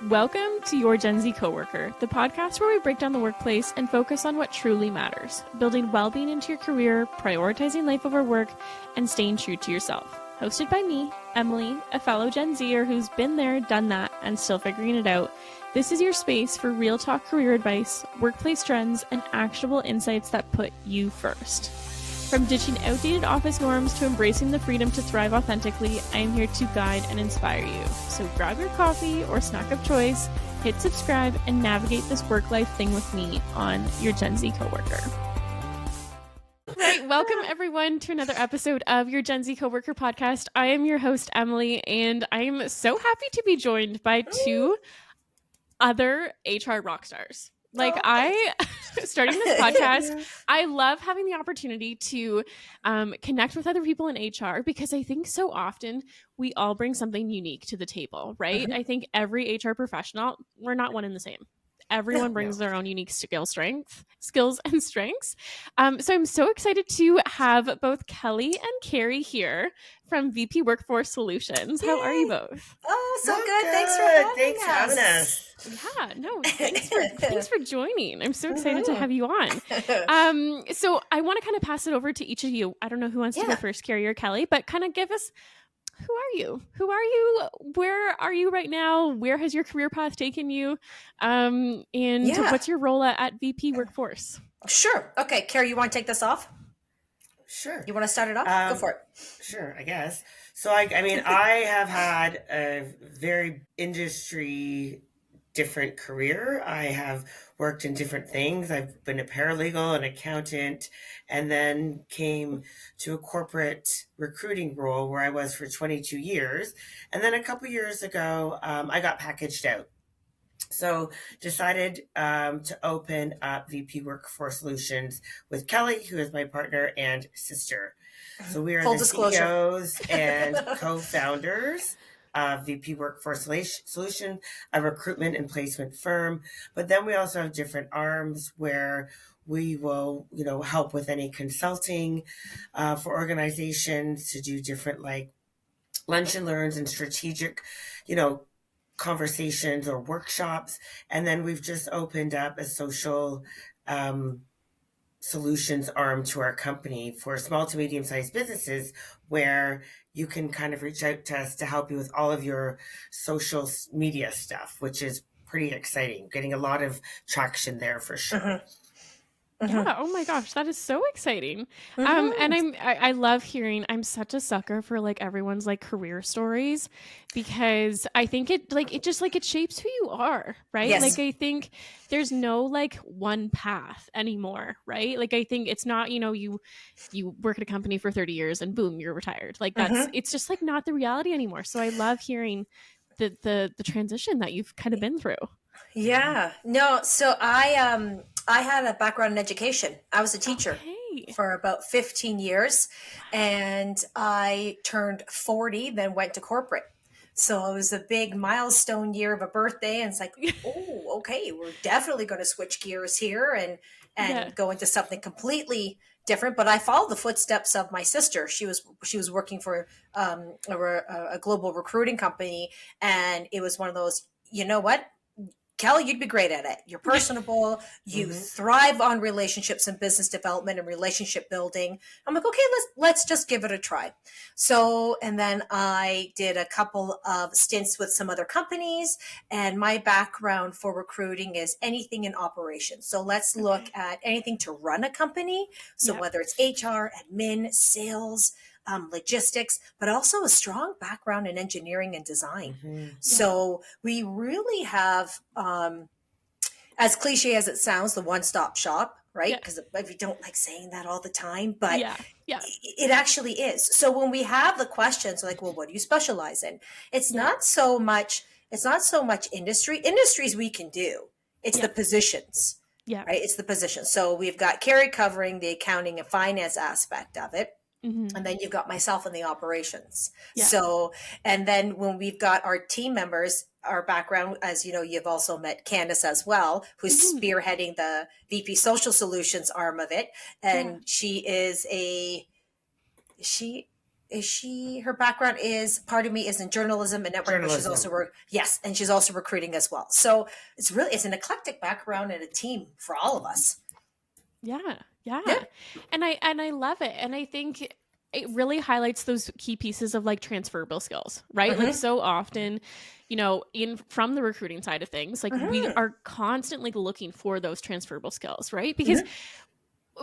Welcome to Your Gen Z Coworker, the podcast where we break down the workplace and focus on what truly matters, building well-being into your career, prioritizing life over work, and staying true to yourself. Hosted by me, Emily, a fellow Gen Zer who's been there, done that, and still figuring it out. This is your space for real talk career advice, workplace trends, and actionable insights that put you first. From ditching outdated office norms to embracing the freedom to thrive authentically, I am here to guide and inspire you. So grab your coffee or snack of choice, hit subscribe, and navigate this work-life thing with me on Your Gen Z Coworker. Right, welcome everyone to another episode of Your Gen Z Coworker podcast. I am your host, Emily, and I am so happy to be joined by two other HR rock stars. Starting this podcast, I love having the opportunity to connect with other people in HR because I think so often we all bring something unique to the table, right? I think every HR professional, we're not one and the same. Everyone brings their own unique skills and strengths. So I'm so excited to have both Kelly and Kerri here from VP Workforce Solutions. How are you both? Oh, so good. Thanks for having us. Yeah, no, thanks for joining. I'm so excited to have you on. So I want to kind of pass it over to each of you. I don't know who wants to go first, Kerri or Kelly, but kind of give us, who are you? Where are you right now? Where has your career path taken you? And what's your role at VP Workforce? Sure. Okay, Kerri, you want to take this off? Sure. You want to start it off? Go for it. Sure, I guess. So, I have had a very industry different career. I have worked in different things. I've been a paralegal, an accountant, and then came to a corporate recruiting role where I was for 22 years. And then a couple years ago, I got packaged out. So decided to open up VP Workforce Solutions with Kelly, who is my partner and sister. So we are Full the disclosure. CEOs and co-founders of VP Workforce Solutions, a recruitment and placement firm. But then we also have different arms where we will, help with any consulting for organizations to do different like lunch and learns and strategic, conversations or workshops. And then we've just opened up a social solutions arm to our company for small to medium-sized businesses where you can kind of reach out to us to help you with all of your social media stuff, which is pretty exciting. Getting a lot of traction there for sure. Yeah. Oh my gosh, that is so exciting. And I love hearing. I'm such a sucker for like everyone's like career stories because I think it shapes who you are, right? Yes. Like I think there's no like one path anymore, right? Like I think it's not, you work at a company for 30 years and boom, you're retired. Like it's just like not the reality anymore. So I love hearing the transition that you've kind of been through. Yeah. No, so I had a background in education. I was a teacher for about 15 years and I turned 40, then went to corporate. So it was a big milestone year of a birthday. And it's like, oh, okay, we're definitely going to switch gears here and go into something completely different. But I followed the footsteps of my sister. She was working for a global recruiting company. And it was one of those, you know what? Kelly, you'd be great at it. You're personable. You thrive on relationships and business development and relationship building. I'm like, okay, let's just give it a try. So, and then I did a couple of stints with some other companies, and my background for recruiting is anything in operations. So let's look at anything to run a company. So whether it's HR, admin, sales, logistics, but also a strong background in engineering and design. So we really have, as cliche as it sounds, the one-stop shop, right? Because we don't like saying that all the time, but it actually is. So when we have the questions like, well, what do you specialize in? It's not so much industry. Industries we can do. It's the positions. Yeah. Right. It's the position. So we've got Kerri covering the accounting and finance aspect of it. And then you've got myself in the operations. So, and then when we've got our team members, our background, as you know, you've also met Candace as well, who's spearheading the VP Social Solutions arm of it. And she her background is, pardon me, is in journalism and network, but she's also and she's also recruiting as well. So it's an eclectic background and a team for all of us. Yeah. And I love it. And I think it really highlights those key pieces of like transferable skills, right? Like so often, from the recruiting side of things, like we are constantly looking for those transferable skills, right? Because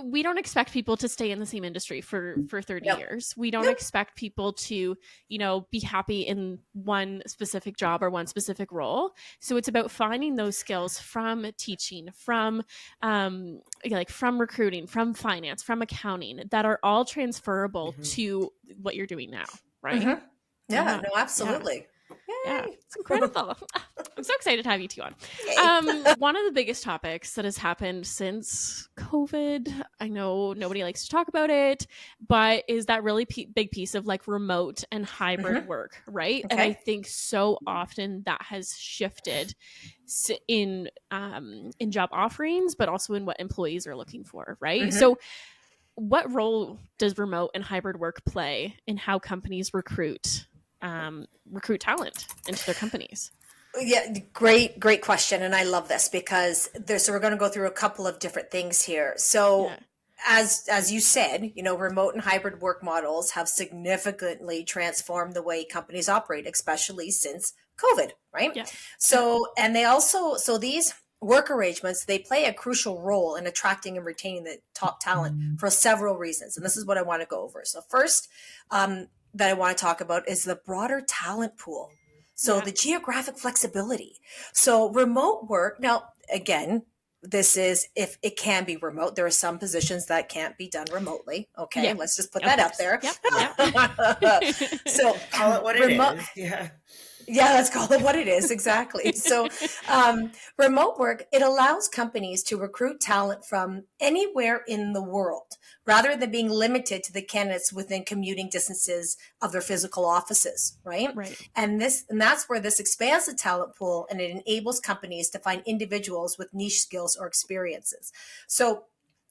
we don't expect people to stay in the same industry for 30 years. We don't expect people to, be happy in one specific job or one specific role. So it's about finding those skills from teaching, from from recruiting, from finance, from accounting, that are all transferable to what you're doing now, right? No, absolutely. Yeah, it's incredible. I'm so excited to have you two on. One of the biggest topics that has happened since COVID, I know nobody likes to talk about it, but is that really big piece of like remote and hybrid work, right? Okay. And I think so often that has shifted in job offerings, but also in what employees are looking for, right? So what role does remote and hybrid work play in how companies recruit talent into their companies? Yeah, great question. And I love this because so we're going to go through a couple of different things here. So as you said, remote and hybrid work models have significantly transformed the way companies operate, especially since COVID, right? Yeah. So, and they also, these work arrangements, they play a crucial role in attracting and retaining the top talent for several reasons. And this is what I want to go over. So first, that I want to talk about is the broader talent pool. So the geographic flexibility. So remote work, now, again, this is if it can be remote. There are some positions that can't be done remotely. Okay, let's just put that out there. So call it what it is. Yeah, let's call it what it is. Exactly. So remote work, it allows companies to recruit talent from anywhere in the world rather than being limited to the candidates within commuting distances of their physical offices, right? And that's where this expands the talent pool, and it enables companies to find individuals with niche skills or experiences. So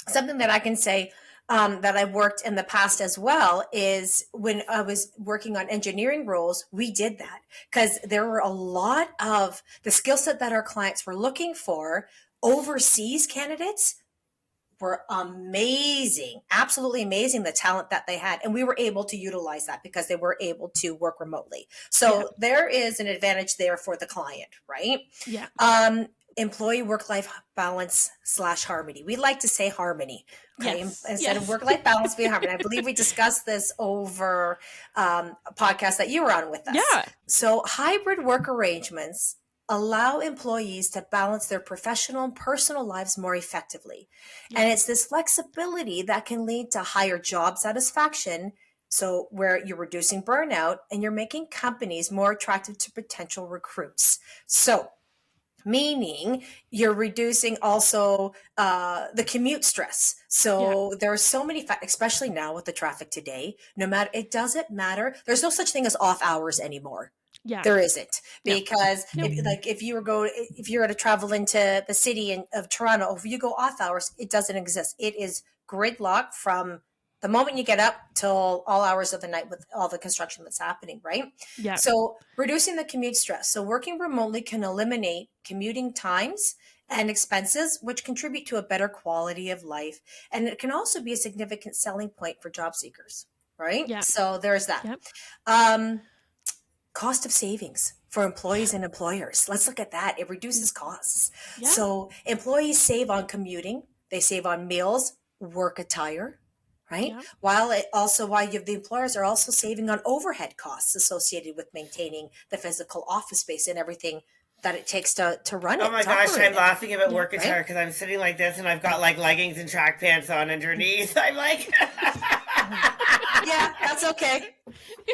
something that I can say that I've worked in the past as well is when I was working on engineering roles, we did that because there were a lot of the skill set that our clients were looking for. Overseas candidates were amazing, absolutely amazing, the talent that they had. And we were able to utilize that because they were able to work remotely. So there is an advantage there for the client, right? Yeah. Employee work-life balance / harmony. We like to say harmony, okay? Instead of work-life balance, be harmony. I believe we discussed this over a podcast that you were on with us. Yeah. So hybrid work arrangements allow employees to balance their professional and personal lives more effectively. Yeah. And it's this flexibility that can lead to higher job satisfaction. So where you're reducing burnout and you're making companies more attractive to potential recruits. So meaning you're reducing also the commute stress. So there are so many, especially now with the traffic today, it doesn't matter. There's no such thing as off hours anymore. Yeah, there isn't, because if you were going to travel into the city of Toronto, if you go off hours, it doesn't exist. It is gridlock from the moment you get up till all hours of the night with all the construction that's happening, right? Yeah. So reducing the commute stress. So working remotely can eliminate commuting times and expenses, which contribute to a better quality of life. And it can also be a significant selling point for job seekers, right? Yeah. So there's that. Yep. Cost of savings for employees and employers. Let's look at that. It reduces costs. Yeah. So employees save on commuting. They save on meals, work attire, right? Yeah. While the employers are also saving on overhead costs associated with maintaining the physical office space and everything that it takes to run it. Oh my gosh, I'm laughing about work attire because I'm sitting like this and I've got like leggings and track pants on underneath. I'm like... Yeah, that's okay.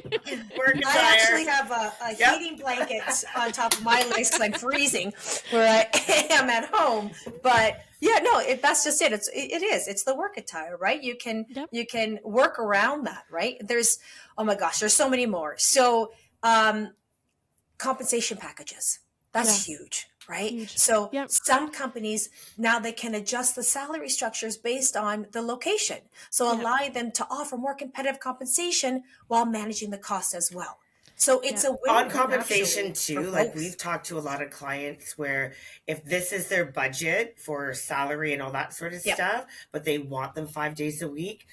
I actually have a heating blanket on top of my legs because I'm freezing where I am at home. But yeah, no, that's just it. It's the work attire, right? You can work around that, right? There's there's so many more. So compensation packages. That's huge. right? Huge. So Yep. some companies now they can adjust the salary structures based on the location. So allow them to offer more competitive compensation while managing the cost as well. So it's a On win-win compensation actually for too, like both. we've talked to a lot of clients where if this is their budget for salary and all that sort of Yep. stuff, but they want them 5 days a week,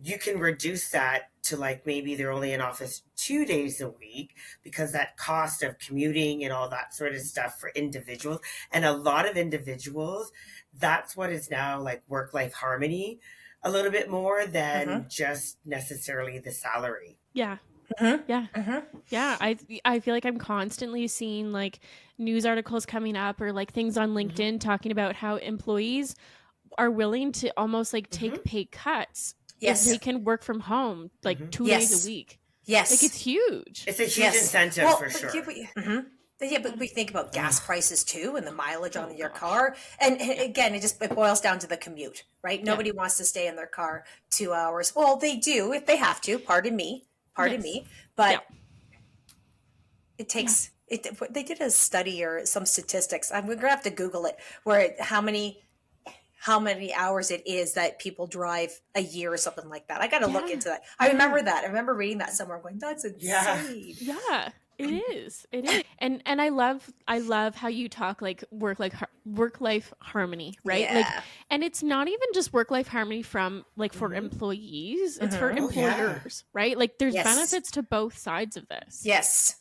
you can reduce that to like maybe they're only in office 2 days a week, because that cost of commuting and all that sort of stuff for individuals, and a lot of individuals, that's what is now like work-life harmony a little bit more than just necessarily the salary. Yeah. Yeah. Yeah. I feel like I'm constantly seeing like news articles coming up or like things on LinkedIn talking about how employees are willing to almost like take pay cuts if they can work from home like 2 days a week. Like it's huge. It's a huge incentive for sure. But we think about gas prices too and the mileage on your car. And again, it boils down to the commute, right? Nobody wants to stay in their car 2 hours. Well, they do if they have to, pardon me. But it takes, they did a study or some statistics. We're going to have to Google it, where how many hours it is that people drive a year or something like that. I got to look into that. I remember that. I remember reading that somewhere going, that's insane. Yeah, it is. It is. And I love how you talk like work-life harmony, right? Yeah. Like, and it's not even just work-life harmony from like for employees, it's for employers, right? Like there's benefits to both sides of this. Yes.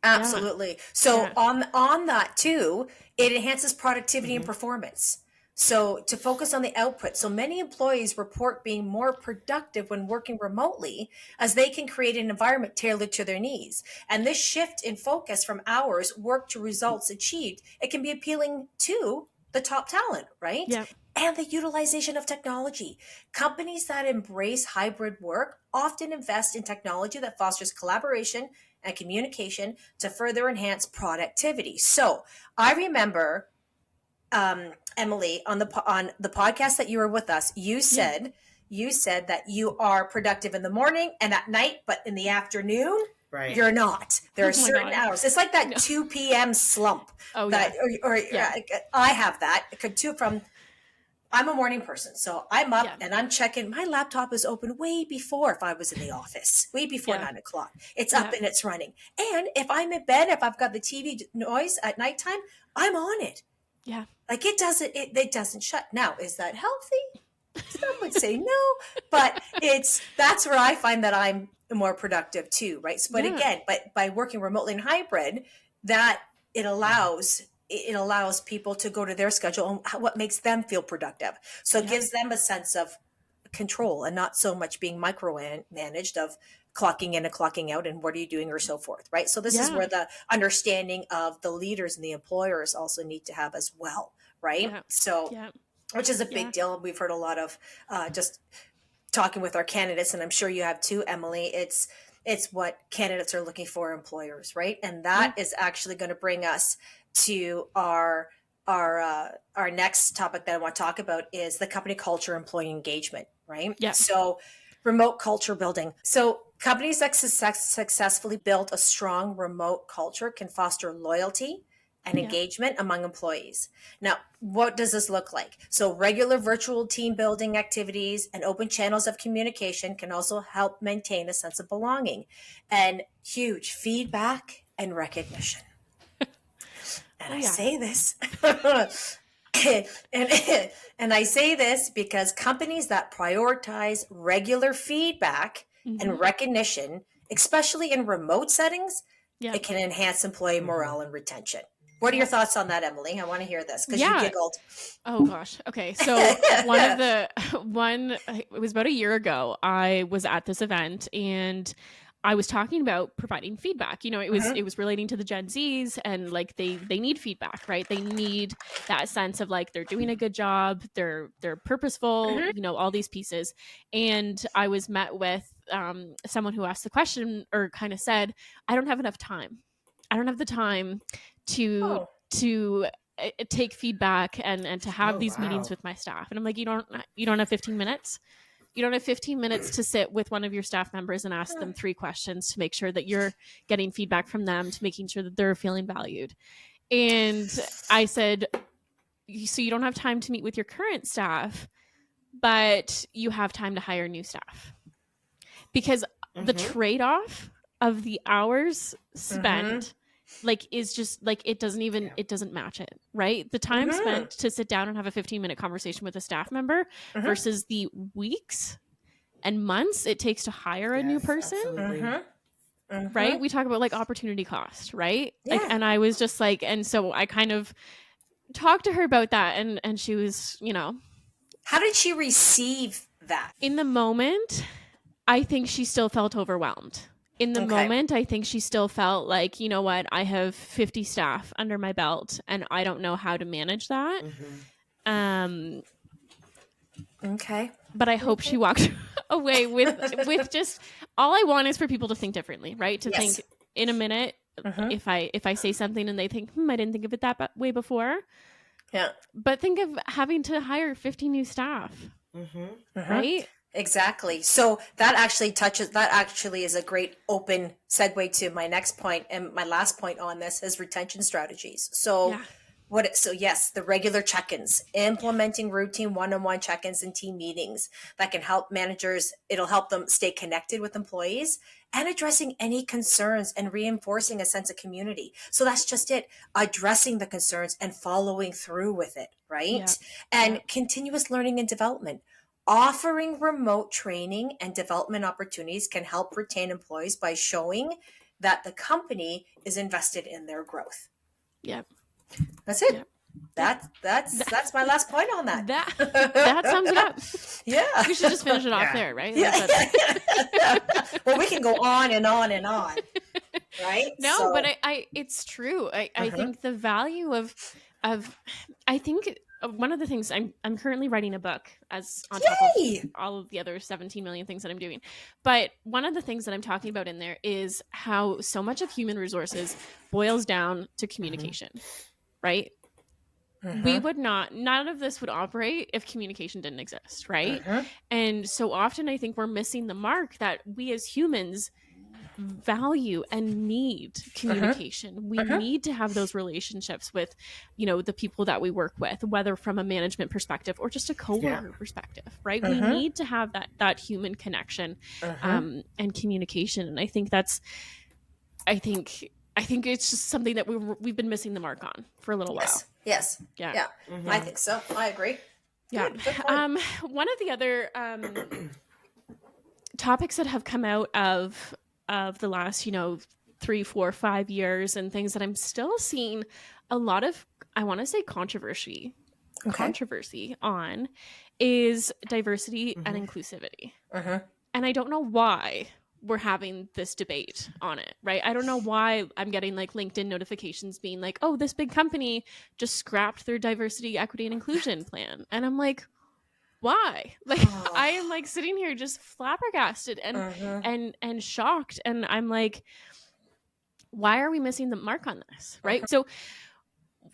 Absolutely. So on that too, it enhances productivity and performance. So to focus on the output. So many employees report being more productive when working remotely, as they can create an environment tailored to their needs. And this shift in focus from hours work to results achieved, it can be appealing to the top talent, right? Yeah. And the utilization of technology. Companies that embrace hybrid work often invest in technology that fosters collaboration and communication to further enhance productivity. So I remember, Emily, on the podcast that you were with us, you said that you are productive in the morning and at night, but in the afternoon, you're not. There are certain hours. It's like that 2 p.m. slump. I have that. It could I'm a morning person, so I'm up and I'm checking. My laptop is open way before if I was in the office, way before 9 o'clock. It's up and it's running. And if I'm in bed, if I've got the TV noise at nighttime, I'm on it. Yeah. Like it doesn't shut. Now, is that healthy? Some would say no, but that's where I find that I'm more productive too, right? So, but again, by working remotely and hybrid, that it allows people to go to their schedule and what makes them feel productive. So it gives them a sense of control and not so much being micromanaged of clocking in and clocking out and what are you doing or so forth, right? So this is where the understanding of the leaders and the employers also need to have as well, right? So, which is a big deal. We've heard a lot of just talking with our candidates, and I'm sure you have too, Emily. It's what candidates are looking for employers, right? And that is actually going to bring us to our next topic that I want to talk about is the company culture, employee engagement, right? Yeah. So remote culture building. So companies that successfully build a strong remote culture can foster loyalty and engagement among employees. Now, what does this look like? So regular virtual team building activities and open channels of communication can also help maintain a sense of belonging, and huge feedback and recognition. And I say this, and I say this because companies that prioritize regular feedback and recognition, especially in remote settings, it can enhance employee morale and retention. What are your thoughts on that, Emily? I want to hear this because you giggled. Oh gosh. Okay. So it was about a year ago. I was at this event and I was talking about providing feedback. You know, it was relating to the Gen Zs, and like they need feedback, right? They need that sense of like they're doing a good job, they're purposeful, you know, all these pieces. And I was met with someone who asked the question or kind of said, I don't have enough time. I don't have the time to take feedback and to have these meetings with my staff. And I'm like, you don't have 15 minutes. You don't have 15 minutes to sit with one of your staff members and ask them 3 questions to make sure that you're getting feedback from them, to making sure that they're feeling valued. And I said, so you don't have time to meet with your current staff, but you have time to hire new staff. Because the trade-off of the hours spent like is just like it doesn't match it, right? The time spent to sit down and have a 15-minute conversation with a staff member versus the weeks and months it takes to hire a new person. Right? We talk about like opportunity cost, right? Yeah. Like, and I was just like, and so I kind of talked to her about that, and she was, How did she receive that? In the moment, I think she still felt overwhelmed. In the moment, I think she still felt like, you know what, I have 50 staff under my belt and I don't know how to manage that. But I hope she walked away with just, all I want is for people to think differently, right? To think in a minute, if I say something and they think, I didn't think of it that way before. Yeah. But think of having to hire 50 new staff, right? Exactly. So that actually is a great open segue to my next point, and my last point on this is retention strategies. So yes, the regular check-ins, implementing routine one-on-one check-ins and team meetings that can help managers. It'll help them stay connected with employees and addressing any concerns and reinforcing a sense of community. So that's just it, addressing the concerns and following through with it, right? And continuous learning and development. Offering remote training and development opportunities can help retain employees by showing that the company is invested in their growth. Yeah. That's it. Yeah. That's my last point on that. That sums it up. Yeah. We should just finish it off there, right? Yeah. Well, we can go on and on and on. Right? No, but it's true. I think the value of I think one of the things I'm currently writing a book as on top of all of the other 17 million things that I'm doing. But one of the things that I'm talking about in there is how so much of human resources boils down to communication, right? We would none of this would operate if communication didn't exist, right? And so often I think we're missing the mark that we as humans value and need communication. We need to have those relationships with, the people that we work with, whether from a management perspective or just a coworker perspective, right? We need to have that human connection and communication. And I think I think it's just something that we've been missing the mark on for a little while. Yes. Yeah. I think so. I agree. Yeah. Good point. One of the other topics that have come out of the last, 3, 4, 5 years and things that I'm still seeing a lot of, I want to say controversy on is diversity and inclusivity. And I don't know why we're having this debate on it, right? I don't know why I'm getting like LinkedIn notifications being like, oh, this big company just scrapped their diversity, equity, and inclusion plan. And I'm like, why? Like, I am like sitting here just flabbergasted and shocked. And I'm like, why are we missing the mark on this? Right. So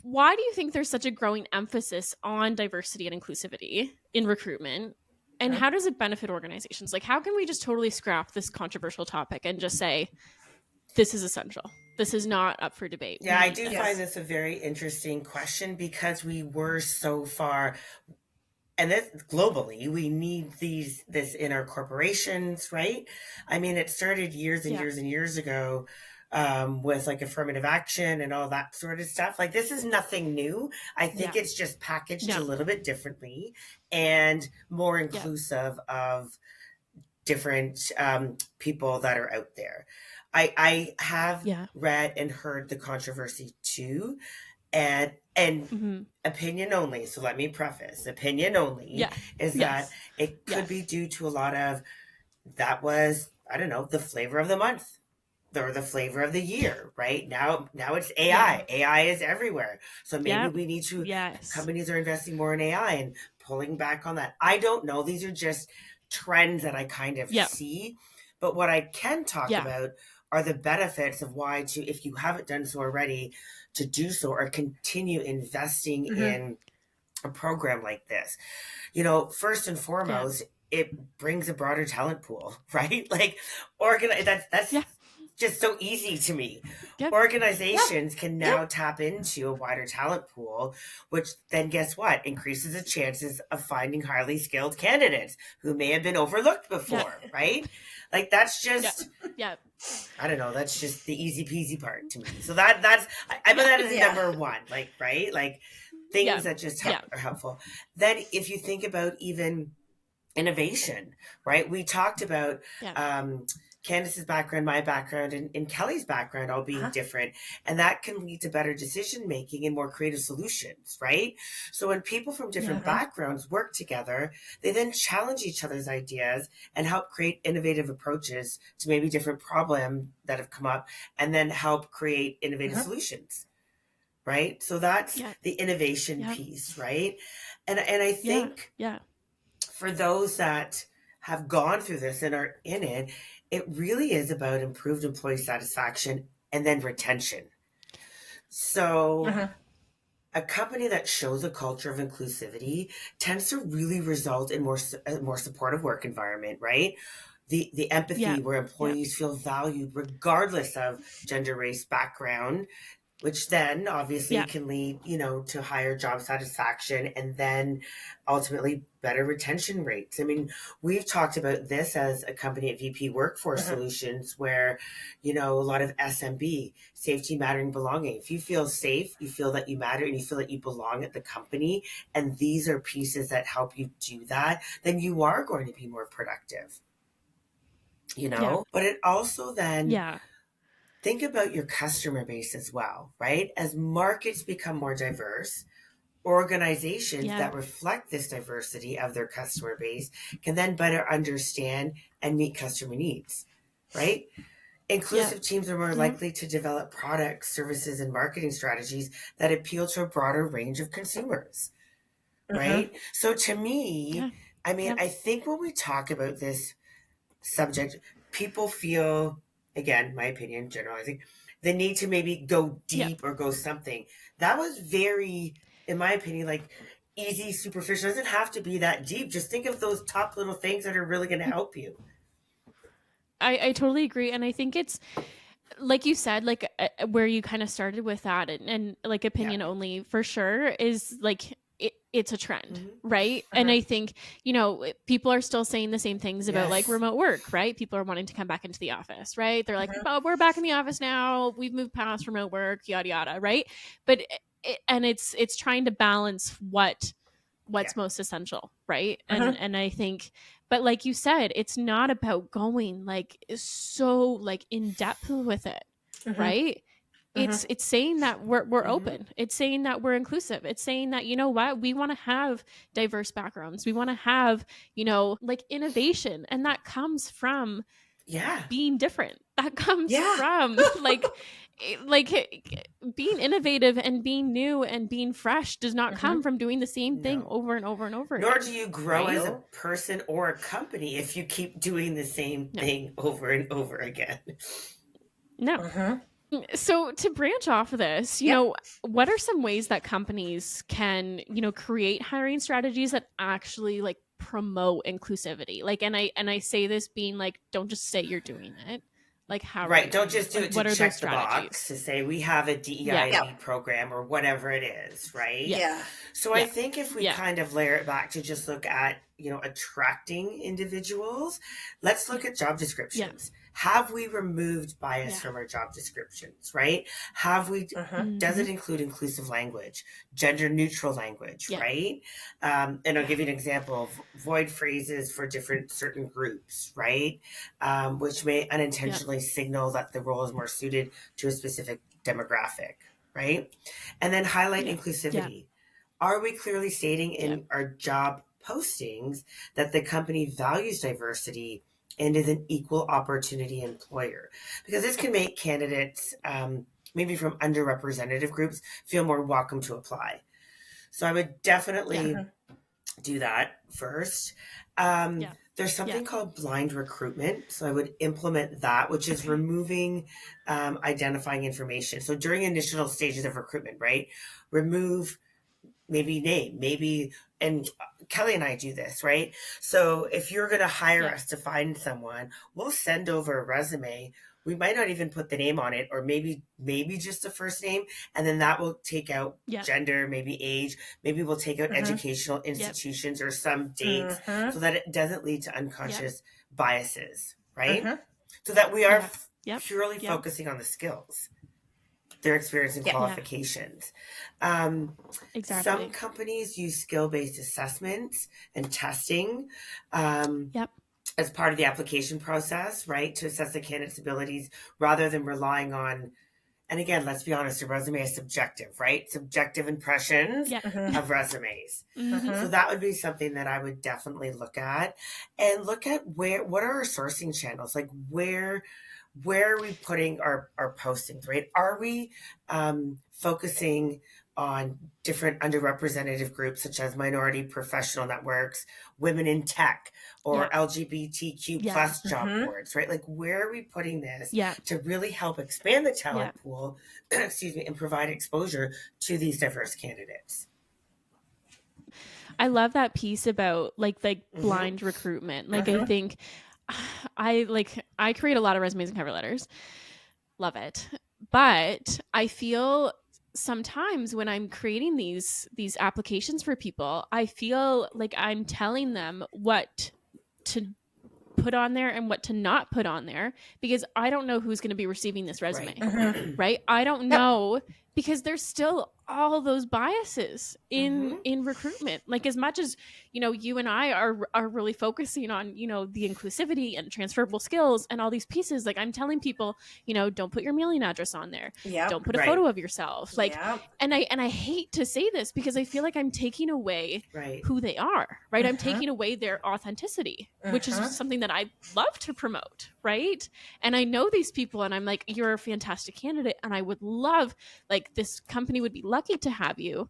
why do you think there's such a growing emphasis on diversity and inclusivity in recruitment? And how does it benefit organizations? Like, how can we just totally scrap this controversial topic and just say, this is essential? This is not up for debate. Yeah, I do find this a very interesting question because we were so far, and this globally, we need this in our corporations, right? I mean, it started years and years and years ago with like affirmative action and all that sort of stuff. Like, this is nothing new. I think it's just packaged a little bit differently and more inclusive of different people that are out there. I have read and heard the controversy too, and opinion only. So let me preface, opinion only is that it could be due to a lot of, that was, I don't know, the flavor of the month or the flavor of the year, right? Now it's AI. AI is everywhere. So maybe we need to, companies are investing more in AI and pulling back on that. I don't know. These are just trends that I kind of see. But what I can talk about are the benefits of why to, if you haven't done so already, to do so or continue investing in a program like this. First and foremost, it brings a broader talent pool, right? Like that's just so easy to me. Yep. Organizations can now tap into a wider talent pool, which then guess what? Increases the chances of finding highly skilled candidates who may have been overlooked before, right? Like that's just, I don't know, that's just the easy peasy part to me. So that's, I put that as number one, like, right? Like things that just are helpful. Then if you think about even innovation, right? We talked about Candace's background, my background, and Kelly's background all being different. And that can lead to better decision making and more creative solutions, right? So when people from different backgrounds work together, they then challenge each other's ideas and help create innovative approaches to maybe different problems that have come up, and then help create innovative solutions, right? So that's the innovation piece, right? And I think for those that have gone through this and are in it, it really is about improved employee satisfaction and then retention. So a company that shows a culture of inclusivity tends to really result in a more supportive work environment, right? The empathy where employees feel valued regardless of gender, race, background, which then obviously can lead, to higher job satisfaction and then ultimately better retention rates. I mean, we've talked about this as a company at VP Workforce Solutions where, a lot of SMB, safety, mattering, belonging. If you feel safe, you feel that you matter, and you feel that you belong at the company, and these are pieces that help you do that, then you are going to be more productive, But it also then... think about your customer base as well, right? As markets become more diverse, organizations that reflect this diversity of their customer base can then better understand and meet customer needs, right? Inclusive teams are more likely to develop products, services, and marketing strategies that appeal to a broader range of consumers, right? So to me, I think when we talk about this subject, people feel, again, my opinion, generalizing, the need to maybe go deep or go something. That was very, in my opinion, like easy, superficial. It doesn't have to be that deep. Just think of those top little things that are really going to help you. I totally agree. And I think it's, like you said, like where you kind of started with that and like opinion only for sure is like, it's a trend, right? And I think, people are still saying the same things about like remote work, right? People are wanting to come back into the office, right? They're like, oh, we're back in the office now. We've moved past remote work, yada, yada, right? But, it's trying to balance what's most essential, right? And I think, but like you said, it's not about going like so like in depth with it, right? It's saying that we're open. It's saying that we're inclusive. It's saying that, we want to have diverse backgrounds. We want to have, like innovation. And that comes from being different. That comes from like being innovative and being new and being fresh does not come from doing the same thing over and over and over again. Nor do you grow as a person or a company if you keep doing the same thing over and over again. No. So to branch off of this, what are some ways that companies can, create hiring strategies that actually like promote inclusivity? Like, and I say this being like, don't just say you're doing it. Like how? Right. Don't just do it to check the box to say we have a DEI program or whatever it is. Right. Yeah. So I think if we kind of layer it back to just look at, attracting individuals, let's look at job descriptions. Have we removed bias from our job descriptions, right? Have we, does it include inclusive language, gender neutral language, right? And I'll give you an example of void phrases for certain groups, right? Which may unintentionally signal that the role is more suited to a specific demographic, right? And then highlight inclusivity. Are we clearly stating in our job postings that the company values diversity and is an equal opportunity employer? Because this can make candidates, maybe from underrepresented groups, feel more welcome to apply. So I would definitely do that first. There's something called blind recruitment. So I would implement that, which is removing identifying information. So during initial stages of recruitment, right? Remove maybe name, maybe, and Kelly and I do this, right? So if you're going to hire us to find someone, we'll send over a resume we might not even put the name on it, or maybe just the first name, and then that will take out gender, maybe age, maybe we'll take out educational institutions or some dates, so that it doesn't lead to unconscious biases, right? So that we are purely focusing on the skills, their experience and qualifications. Exactly. Some companies use skill-based assessments and testing as part of the application process, right, to assess the candidate's abilities rather than relying on, and again, let's be honest, a resume is subjective, right? Subjective impressions of resumes. So that would be something that I would definitely look at, and look at what are our sourcing channels? Like where are we putting our postings, right? Are we focusing on different underrepresented groups such as minority professional networks, women in tech, or LGBTQ plus job boards, right? Like where are we putting this to really help expand the talent pool, excuse me, and provide exposure to these diverse candidates? I love that piece about like blind recruitment. Like I think I create a lot of resumes and cover letters. Love it. But I feel sometimes when I'm creating these applications for people, I feel like I'm telling them what to put on there and what to not put on there, because I don't know who's going to be receiving this resume, right? I don't know, because there's still all those biases in recruitment. Like as much as, you and I are really focusing on, the inclusivity and transferable skills and all these pieces, like I'm telling people, don't put your mailing address on there. Don't put a photo of yourself. Like, and I hate to say this because I feel like I'm taking away who they are, right? I'm taking away their authenticity, which is something that I love to promote, right? And I know these people and I'm like, you're a fantastic candidate and I would love, like, this company would be lucky to have you,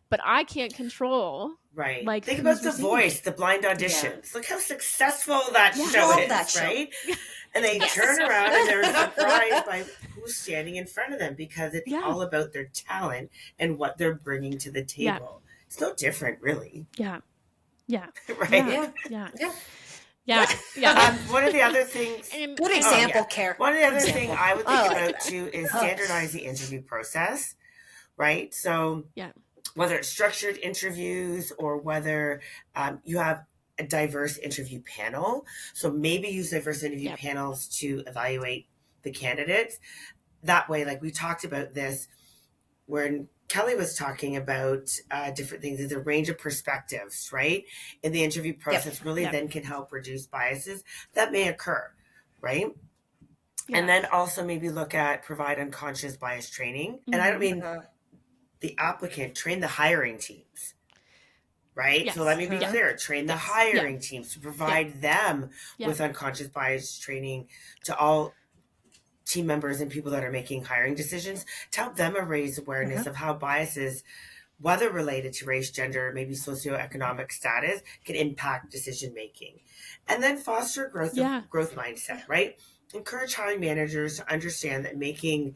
but I can't control. Right. Like, think about The Voice, the blind auditions. Look how successful that show is, right? And they turn around and they're surprised by who's standing in front of them, because it's all about their talent and what they're bringing to the table. It's no different, really. Right? One of the other things, good example, Kerri. One of the other things I would think about too is standardize the interview process, right? So whether it's structured interviews or whether you have a diverse interview panel, so maybe use diverse interview panels to evaluate the candidates. That way, like we talked about this when Kelly was talking about different things, is a range of perspectives, right? In the interview process really then can help reduce biases that may occur, right? And then also maybe provide unconscious bias training. And I don't mean the applicant, train the hiring teams, right? So let me be clear, train the hiring teams to provide them with unconscious bias training to all team members and people that are making hiring decisions, to help them raise awareness of how biases, whether related to race, gender, maybe socioeconomic status, can impact decision making. And then foster growth mindset, right? Encourage hiring managers to understand that making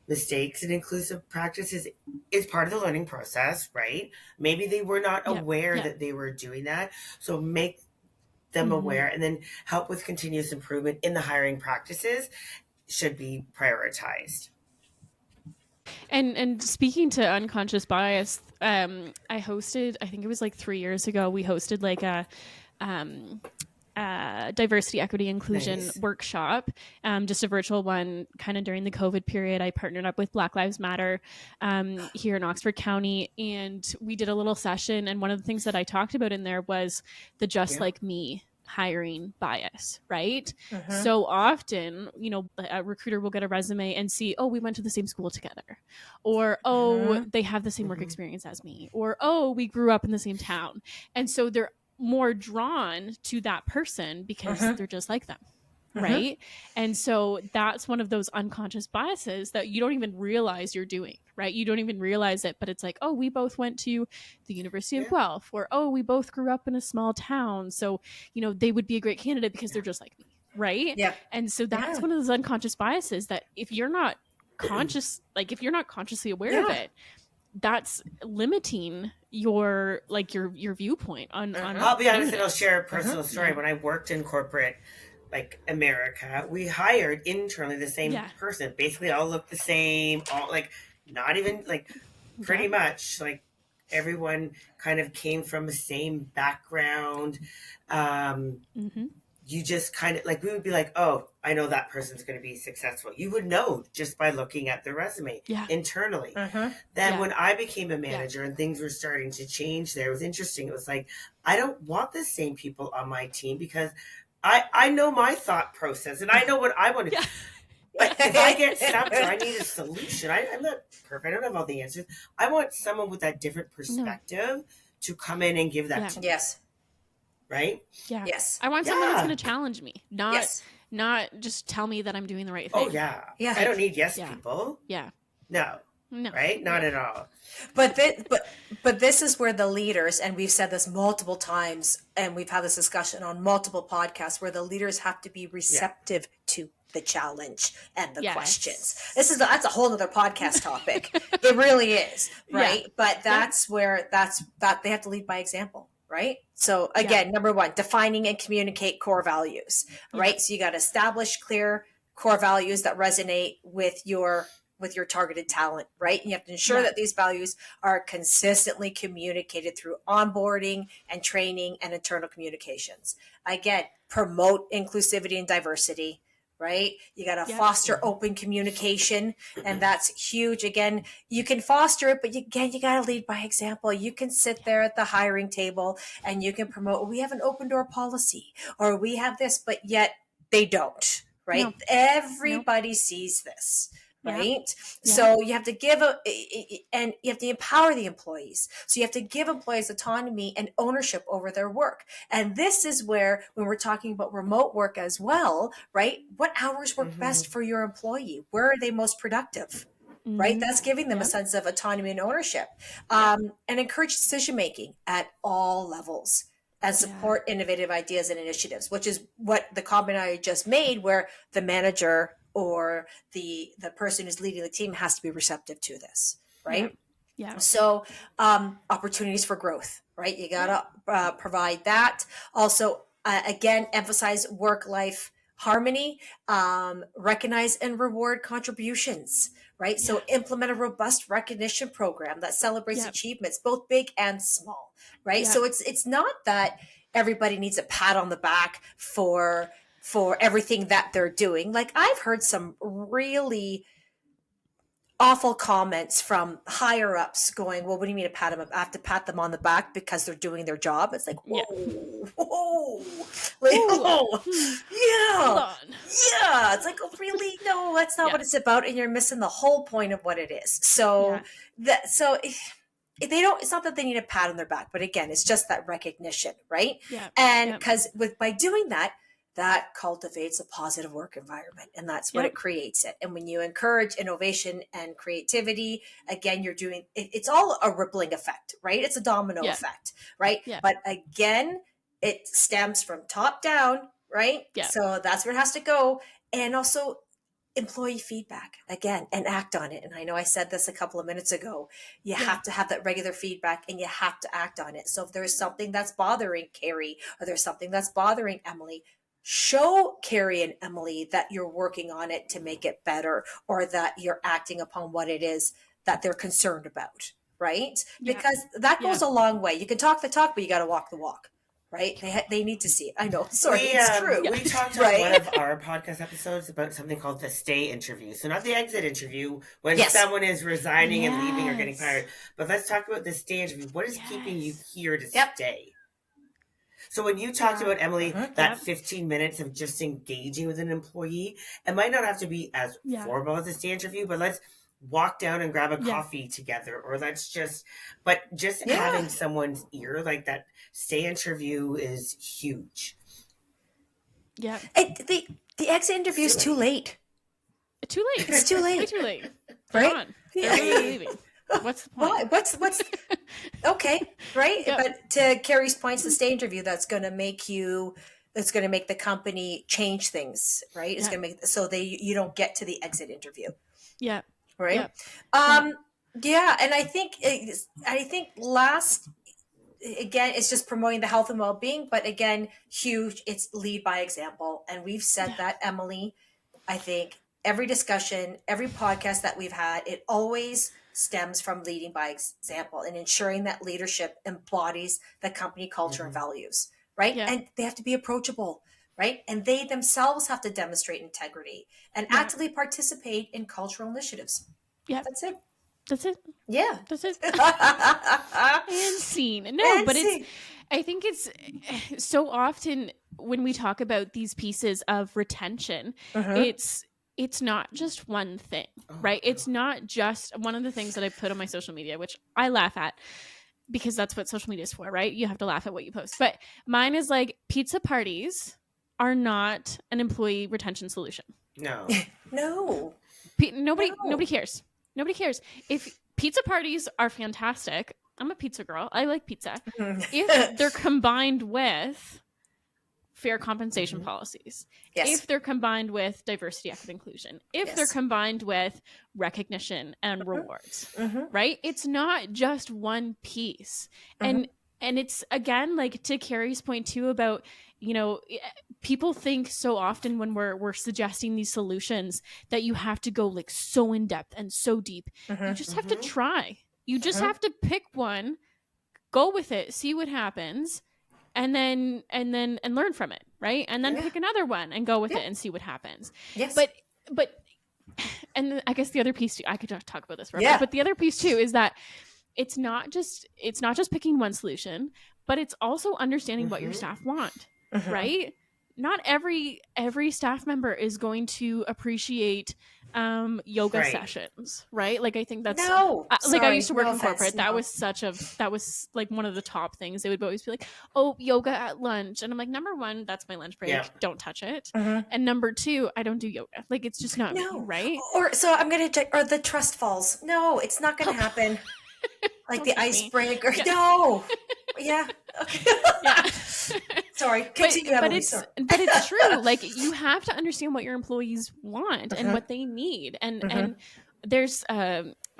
mistakes and inclusive practices is part of the learning process, right? Maybe they were not aware that they were doing that. So make them aware, and then help with continuous improvement in the hiring practices should be prioritized. And speaking to unconscious bias, I hosted, I think it was like 3 years ago, we hosted like a diversity, equity, inclusion workshop, just a virtual one kind of during the COVID period. I partnered up with Black Lives Matter here in Oxford County, and we did a little session. And one of the things that I talked about in there was the just like me hiring bias, right? So often, a recruiter will get a resume and see, oh, we went to the same school together, or oh, they have the same work experience as me, or oh, we grew up in the same town. And so they're more drawn to that person because they're just like them, right? And so that's one of those unconscious biases that you don't even realize you're doing, right? You don't even realize it, but it's like, oh, we both went to the University of Guelph, or oh, we both grew up in a small town, so they would be a great candidate because they're just like me, right? And so that's one of those unconscious biases that if you're not conscious, like if you're not consciously aware of it, that's limiting your viewpoint on I'll be honest, and I'll share a personal story. When I worked in corporate like America, we hired internally the same person. Basically all looked the same, all like not even like pretty much like everyone kind of came from the same background. You just kind of like, we would be like, oh, I know that person's going to be successful. You would know just by looking at their resume internally. Then when I became a manager and things were starting to change there, it was interesting. It was like, I don't want the same people on my team because I know my thought process and I know what I want to do. But if I get stuck or I need a solution, I'm not perfect. I don't have all the answers. I want someone with that different perspective to come in and give that to me. Yes. Right? Yeah. Yes. I want someone that's going to challenge me, not just tell me that I'm doing the right thing. Oh yeah. Yeah. I don't need people. Yeah. No. Right? Not at all. But this is where the leaders, and we've said this multiple times, and we've had this discussion on multiple podcasts, where the leaders have to be receptive to the challenge and the questions. That's a whole other podcast topic. It really is, right? But that's where they have to lead by example. Right. So again, number one, defining and communicate core values, right? So you got to establish clear core values that resonate with your targeted talent, right? And you have to ensure that these values are consistently communicated through onboarding and training and internal communications. Again, promote inclusivity and diversity, right? You got to foster open communication, and that's huge. Again, you can foster it, but you got to lead by example. You can sit there at the hiring table and you can promote, we have an open door policy, or we have this, but yet they don't, right? No. Everybody sees this. Right. So you have to and you have to empower the employees. So you have to give employees autonomy and ownership over their work. And this is where, when we're talking about remote work as well, right? What hours work best for your employee? Where are they most productive? Right. That's giving them a sense of autonomy and ownership, and encourage decision-making at all levels and support innovative ideas and initiatives, which is what the comment I just made, where the manager or the person who's leading the team has to be receptive to this, right? Yeah. So opportunities for growth, right? You got to provide that. Also, again, emphasize work-life harmony, recognize and reward contributions, right? So implement a robust recognition program that celebrates achievements, both big and small, right? So it's not that everybody needs a pat on the back for everything that they're doing. Like, I've heard some really awful comments from higher ups going, well, what do you mean to pat them up? I have to pat them on the back because they're doing their job. It's like, whoa, like, hold on. It's like, oh, really? No, that's not what it's about. And you're missing the whole point of what it is. So if they don't, it's not that they need a pat on their back, but again, it's just that recognition, right? And because by doing that cultivates a positive work environment, and that's what it creates it. And when you encourage innovation and creativity, again, you're doing it's all a rippling effect, right? It's a domino effect, right? But again, it stems from top down, right? So that's where it has to go. And also employee feedback again, and act on it. And I know I said this a couple of minutes ago, you have to have that regular feedback and you have to act on it. So if there's something that's bothering Kerri, or there's something that's bothering Emily, show Kerri and Emily that you're working on it to make it better, or that you're acting upon what it is that they're concerned about, right? Because that goes a long way. You can talk the talk, but you got to walk the walk, right? They need to see it. I know. Sorry, it's true. We talked on one of our podcast episodes about something called the stay interview. So not the exit interview when someone is resigning and leaving or getting fired, but let's talk about the stay interview. What is keeping you here to stay? So when you talked about, Emily, that 15 minutes of just engaging with an employee, it might not have to be as formal as a stay interview, but let's walk down and grab a coffee together, or just having someone's ear, like that stay interview is huge. Yeah. The exit interview is too late. Too late. It's too late. Way too late. Right? They're leaving. What's the point? What's okay, right? But to Kerri's points, the stay interview, that's going to make the company change things, right? It's going to make so you don't get to the exit interview. Yeah. Right. And I think again, it's just promoting the health and well-being, but again, huge, it's lead by example. And we've said that, Emily, I think every discussion, every podcast that we've had, it always stems from leading by example and ensuring that leadership embodies the company culture and values, right? Yeah. And they have to be approachable, right? And they themselves have to demonstrate integrity and actively participate in cultural initiatives. Yeah. That's it. That's it. Yeah. That's it. And scene. No, And but scene. I think it's so often when we talk about these pieces of retention, it's not just one thing, right? It's not just one of the things that I put on my social media, which I laugh at because that's what social media is for, right? You have to laugh at what you post. But mine is like, pizza parties are not an employee retention solution. No. No. Nobody cares. Nobody cares. If pizza parties are fantastic, I'm a pizza girl. I like pizza. If they're combined with fair compensation policies, if they're combined with diversity, equity, inclusion, if they're combined with recognition and rewards, right? It's not just one piece. And it's, again, like to Kerri's point too about, people think so often when we're suggesting these solutions that you have to go like so in depth and so deep. You just have to try. You just have to pick one, go with it, see what happens, and learn from it, right? And then pick another one and go with it and see what happens. Yes. But and I guess the other piece too, I could talk about this forever, but the other piece too is that it's not just picking one solution, but it's also understanding what your staff want, right? Not every staff member is going to appreciate yoga sessions, right? Like, I think that's I used to work in corporate. That was like one of the top things. They would always be like, "Oh, yoga at lunch," and I'm like, number one, that's my lunch break. Don't touch it. And number two, I don't do yoga. Like, it's just not me, right? Or so I'm gonna check. Or the trust falls. No, it's not gonna happen. Like the icebreaker. No. Yeah. Sorry. Continue, Emily. But it's true. Like, you have to understand what your employees want and what they need. And there's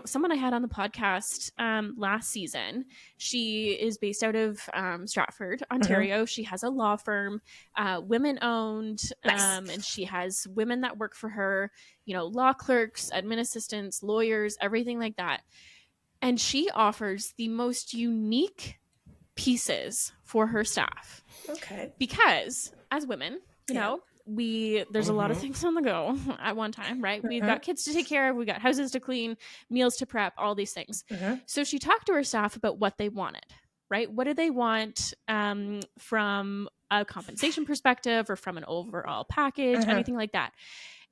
someone I had on the podcast last season. She is based out of Stratford, Ontario. She has a law firm, women owned, and she has women that work for her, law clerks, admin assistants, lawyers, everything like that. And she offers the most unique pieces for her staff. Okay. Because as women, there's a lot of things on the go at one time, right? We've got kids to take care of, we've got houses to clean, meals to prep, all these things. So she talked to her staff about what they wanted, right? What do they want from a compensation perspective or from an overall package, anything like that.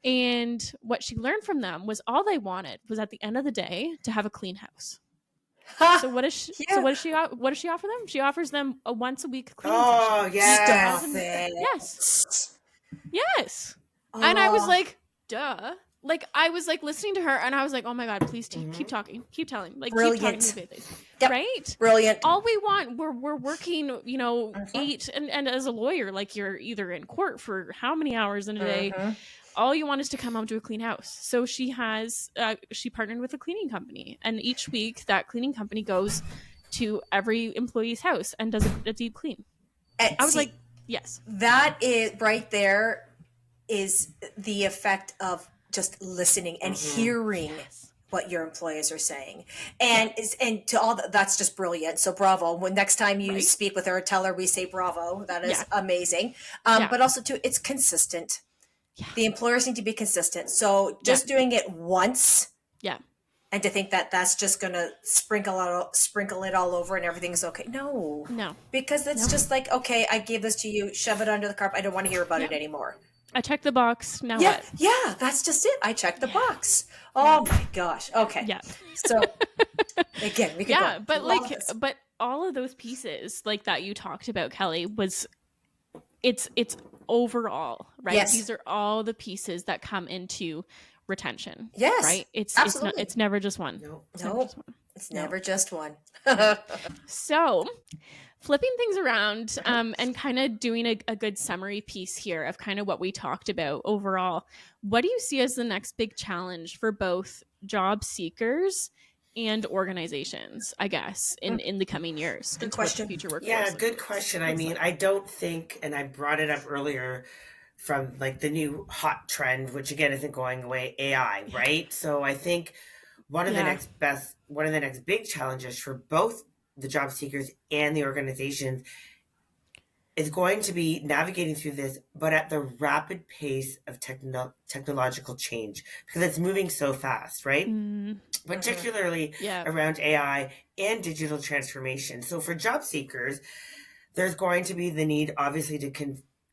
And what she learned from them was all they wanted was, at the end of the day, to have a clean house. So what does she offer them? She offers them a once a week cleaning session. Oh, yes. Yes. And I was like, duh. Like, I was like listening to her and I was like, oh my God, please keep talking, keep telling, like, brilliant. Keep talking about this. Yep. Right? Brilliant. All we want, we're working, 8 and as a lawyer, like, you're either in court for how many hours in a day. All you want is to come home to a clean house. So she partnered with a cleaning company, and each week that cleaning company goes to every employee's house and does a deep clean. And I was like, yes. That is right there is the effect of just listening and hearing what your employees are saying. And to all that's just brilliant. So bravo. When next time you speak with her, tell her we say bravo. That is amazing. But also too, it's consistent. Yeah. The employers need to be consistent. So just doing it once, and to think that that's just going to sprinkle it all over and everything's okay. No, because it's just like, okay, I gave this to you, shove it under the carpet. I don't want to hear about it anymore. I checked the box. Now what? Yeah, that's just it. I checked the box. Oh my gosh. Okay. Yeah. So again, we could go. But all of those pieces like that you talked about, Kelly, was it's overall, right? Yes. These are all the pieces that come into retention. Yes. Right? It's never just one. No. It's never just one. So flipping things around and kind of doing a good summary piece here of kind of what we talked about overall, what do you see as the next big challenge for both job seekers and organizations, I guess, in the coming years? Good question. Future workforce. Yeah, good question. I mean, I don't think, and I brought it up earlier from like the new hot trend, which again isn't going away, AI, right? So I think one of the next big challenges for both the job seekers and the organizations is going to be navigating through this, but at the rapid pace of technological change, because it's moving so fast, right? Particularly around AI and digital transformation. So for job seekers, there's going to be the need, obviously, to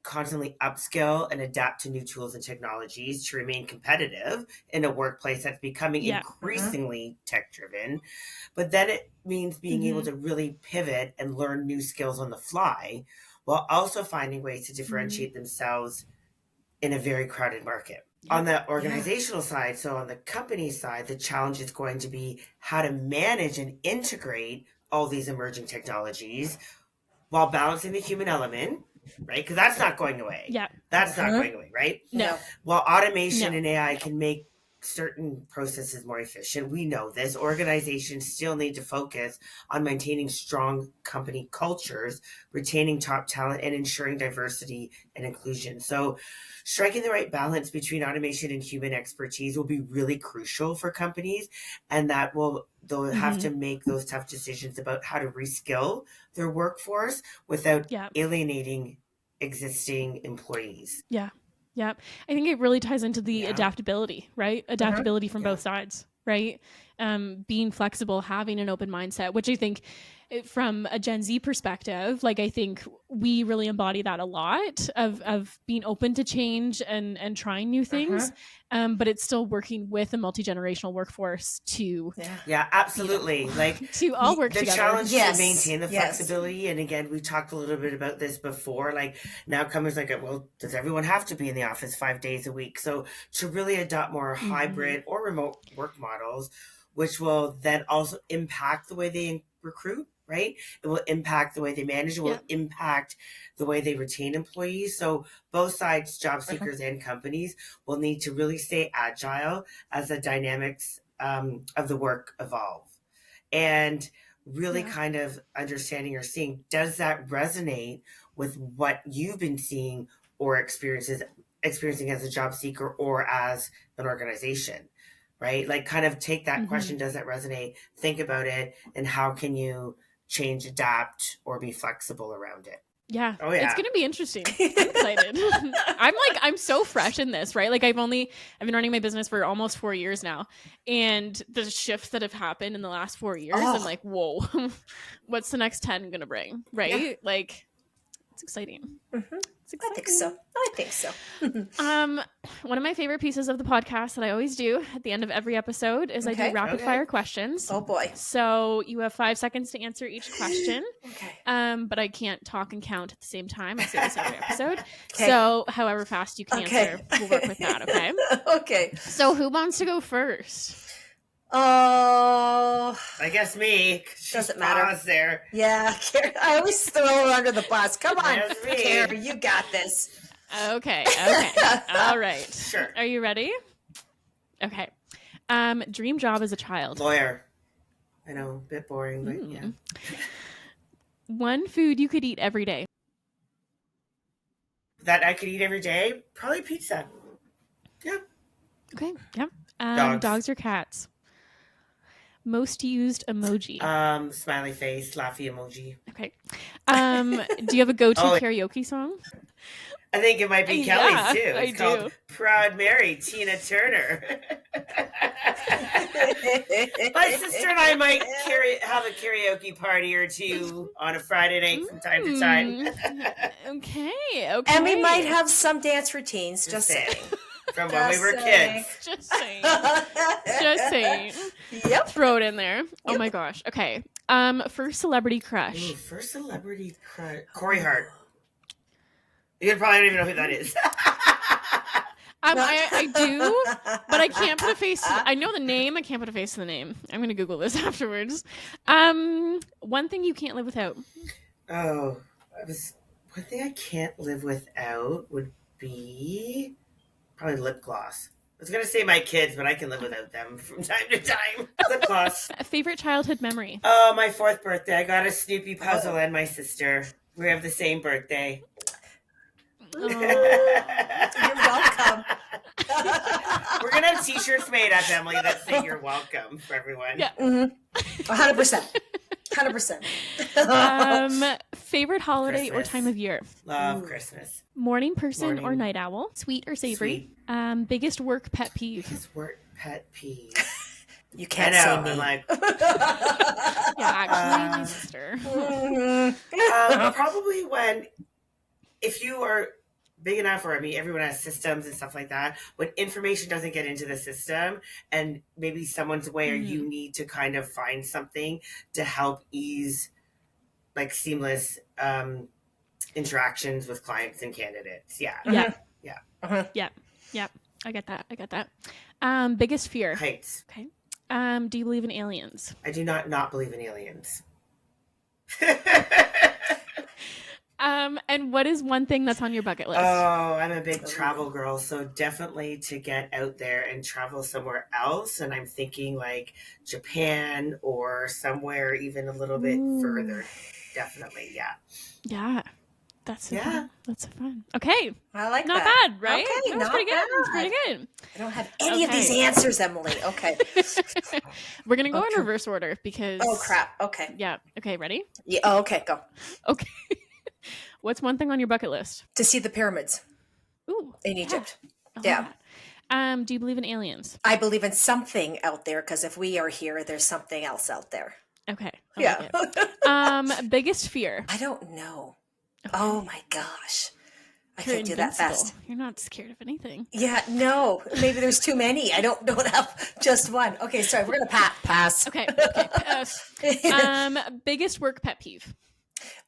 constantly upskill and adapt to new tools and technologies to remain competitive in a workplace that's becoming increasingly tech-driven. But then it means being able to really pivot and learn new skills on the fly, while also finding ways to differentiate themselves in a very crowded market. On the organizational side, so on the company side, the challenge is going to be how to manage and integrate all these emerging technologies while balancing the human element, right? Because that's not going away. Yeah. That's not going away, right? No. While automation and AI can make certain processes more efficient, we know this. Organizations still need to focus on maintaining strong company cultures, retaining top talent, and ensuring diversity and inclusion. So striking the right balance between automation and human expertise will be really crucial for companies, and that they'll have to make those tough decisions about how to reskill their workforce without alienating existing employees. Yeah. Yeah. I think it really ties into the adaptability, right? Adaptability from both sides, right? Being flexible, having an open mindset, which I think from a Gen Z perspective, like I think we really embody that a lot of being open to change and trying new things. But it's still working with a multi-generational workforce to absolutely, to all work the together. Challenge to maintain the flexibility. And again, we talked a little bit about this before, like now companies like, well, does everyone have to be in the office 5 days a week? So to really adopt more hybrid or remote work models, which will then also impact the way they recruit, right? It will impact the way they manage. It will impact the way they retain employees. So both sides, job seekers and companies, will need to really stay agile as the dynamics of the work evolve. And really kind of understanding or seeing, does that resonate with what you've been seeing or experiencing as a job seeker or as an organization? Right? Like kind of take that question, does that resonate? Think about it, and how can you change, adapt, or be flexible around it? Yeah. Oh, yeah. It's going to be interesting. I'm excited. I'm so fresh in this, right? Like I've been running my business for almost 4 years now. And the shifts that have happened in the last 4 years, I'm like, whoa, what's the next 10 going to bring? Right? Yeah. Like it's exciting. It's exciting. I think so. One of my favorite pieces of the podcast that I always do at the end of every episode is I do rapid fire questions. Oh boy. So you have 5 seconds to answer each question. But I can't talk and count at the same time. I say this every episode. So however fast you can answer, we'll work with that. Okay. Okay. So who wants to go first? Oh, I guess me. Doesn't matter. There. Yeah, I always throw her under the bus. Come on, Kerri, you got this. Okay. All right. Sure. Are you ready? Okay. Dream job as a child. Lawyer. I know, a bit boring, but yeah. One food you could eat every day. That I could eat every day? Probably pizza. Yeah. Okay. Yeah. Dogs or cats? Most used emoji. Smiley face, laughy emoji. Okay. Do you have a go-to karaoke song? I think it might be Kelly's too. It's called Proud Mary, Tina Turner. My sister and I might have a karaoke party or two on a Friday night from time to time. Okay. And we might have some dance routines, just saying. From when we were kids. Just saying. Yep. Throw it in there. Yep. Oh my gosh. Okay. First celebrity crush. Ooh, first celebrity crush. Corey Hart. You probably don't even know who that is. I do, but I can't put a face to I know the name. I can't put a face to the name. I'm going to Google this afterwards. One thing you can't live without. One thing I can't live without would be probably lip gloss. was going to say my kids, but I can live without them from time to time. Lip gloss. Favorite childhood memory? Oh, my 4th birthday. I got a Snoopy puzzle and my sister. We have the same birthday. You're welcome. We're going to have t-shirts made up, Emily, that say you're welcome for everyone. Yeah. 100%. 100%. Favorite holiday Christmas. or time of year? Love Christmas. Morning person or night owl? Sweet or savory? Sweet. Biggest work pet peeve? Biggest work pet peeve. You can't say me. I'm like, Yeah, actually, my sister. probably if you are big enough, or I mean, everyone has systems and stuff like that, when information doesn't get into the system and maybe someone's where you need to kind of find something to help ease like seamless interactions with clients and candidates. Yeah. I get that. Biggest fear? Heights. Okay. Do you believe in aliens? I do not believe in aliens. And what is one thing that's on your bucket list? Oh, I'm a big travel girl, so definitely to get out there and travel somewhere else. And I'm thinking like Japan or somewhere even a little bit further. Definitely, yeah. Yeah. That's so fun. That's so fun. Okay. I like not that. Bad, right? Okay, That's pretty good. That's pretty good. I don't have any of these answers, Emily. Okay. We're going to go in reverse order because... Oh, crap. Okay. Yeah. Okay, ready? Yeah. Oh, okay, go. Okay. What's one thing on your bucket list? To see the pyramids. Ooh. In Egypt. Yeah. Do you believe in aliens? I believe in something out there because if we are here, there's something else out there. Okay. Yeah. Like biggest fear? I don't know. Okay. Oh my gosh. I can't do that invincible. fast. You're not scared of anything. Yeah, no. Maybe there's too many. I don't have just one. Okay, sorry. We're going to pass. Okay. Pass. Biggest work pet peeve?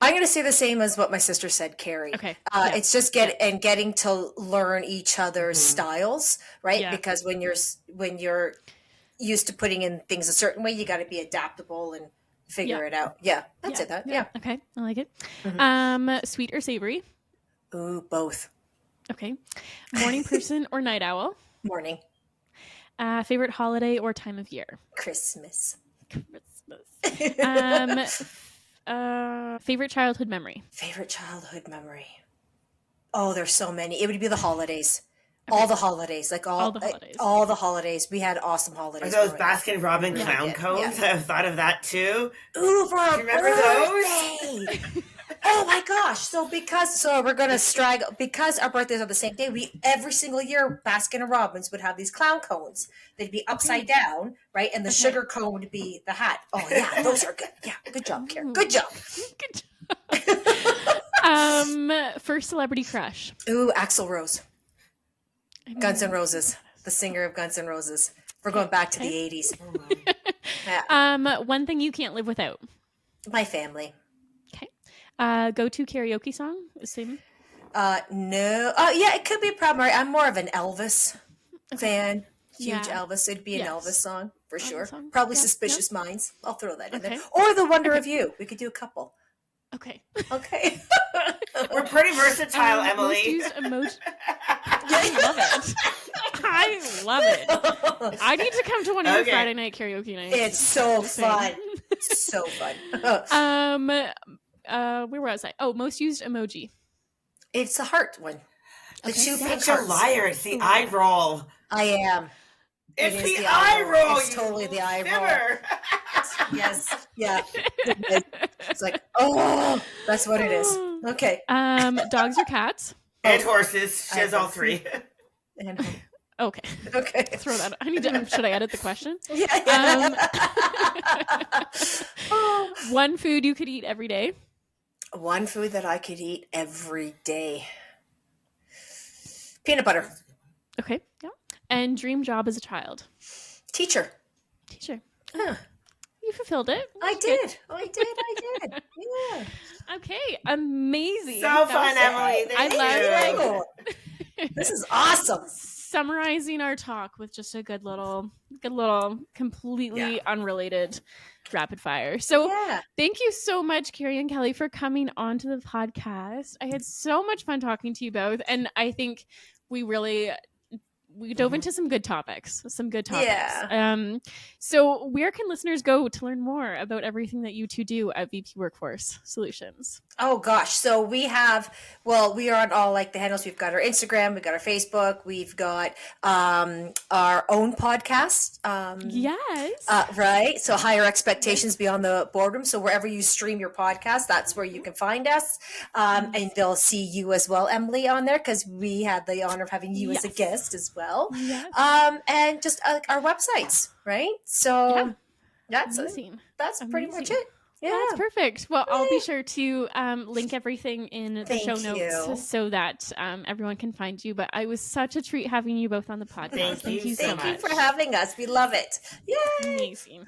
I'm going to say the same as what my sister said, Kerri. Okay. It's just getting to learn each other's styles, right? Yeah. Because when you're used to putting in things a certain way, you got to be adaptable and figure it out. Yeah, that's it. Yeah. Okay, I like it. Sweet or savory? Ooh, both. Okay. Morning person or night owl? Morning. Favorite holiday or time of year? Christmas. Favorite childhood memory? Favorite childhood memory. Oh, there's so many. It would be the holidays. Okay. All the holidays. Like all the holidays. All the holidays. We had awesome holidays. Are those Baskin Robbins clown cones? Yeah. I've thought of that too. Ooh, for our remember birthday. Those? Oh my gosh. So we're going to straggle, because our birthdays are the same day, every single year, Baskin and Robbins would have these clown cones. They'd be upside down, right? And the sugar cone would be the hat. Oh yeah, those are good. Yeah, good job, Kerri. Good job. First celebrity crush. Ooh, Axl Rose. Guns N' Roses. The singer of Guns N' Roses. We're going back to the 80s. Yeah. One thing you can't live without. My family. Go-to karaoke song? Same? No. Yeah, it could be a problem. I'm more of an Elvis fan. Huge Elvis. It'd be an Elvis song for sure. Probably Suspicious Minds. I'll throw that in there. Or The Wonder of You. We could do a couple. Okay. We're pretty versatile, Emily. Most used emoji. I love it. I need to come to one of your Friday night karaoke nights. It's so fun. So fun. Where was I? Oh, most used emoji. It's the heart one. The two Such a liar. It's the eye roll. I am. It's the eye roll. It's totally the eye roll. Yes. Yeah. It's like, oh, that's what it is. Okay. Dogs or cats? And horses. She has all three. Okay. Throw that. I need to. Should I edit the question? Yeah. One food you could eat every day. One food that I could eat every day. Peanut butter. Okay. Yeah. And dream job as a child. Teacher. Huh. You fulfilled it. I did. Yeah. Okay. Amazing. So fun, Emily. I love it. This is awesome. Summarizing our talk with just a good little, completely unrelated rapid fire. So thank you so much, Kerri and Kelly, for coming on to the podcast. I had so much fun talking to you both. And I think we really we dove into some good topics. Yeah. So where can listeners go to learn more about everything that you two do at VP Workforce Solutions? Oh gosh. So we are on all like the handles. We've got our Instagram, we've got our Facebook, we've got our own podcast. Yes. Right. So Higher Expectations Beyond the Boardroom. So wherever you stream your podcast, that's where you can find us. And they'll see you as well, Emily, on there, because we had the honor of having you as a guest as well. Yes. And just our websites, right? So that's pretty much it. Yeah. That's perfect. Well, I'll be sure to link everything in the show notes so that everyone can find you. But it was such a treat having you both on the podcast. Thank you so much. Thank you for having us. We love it. Yay! Amazing.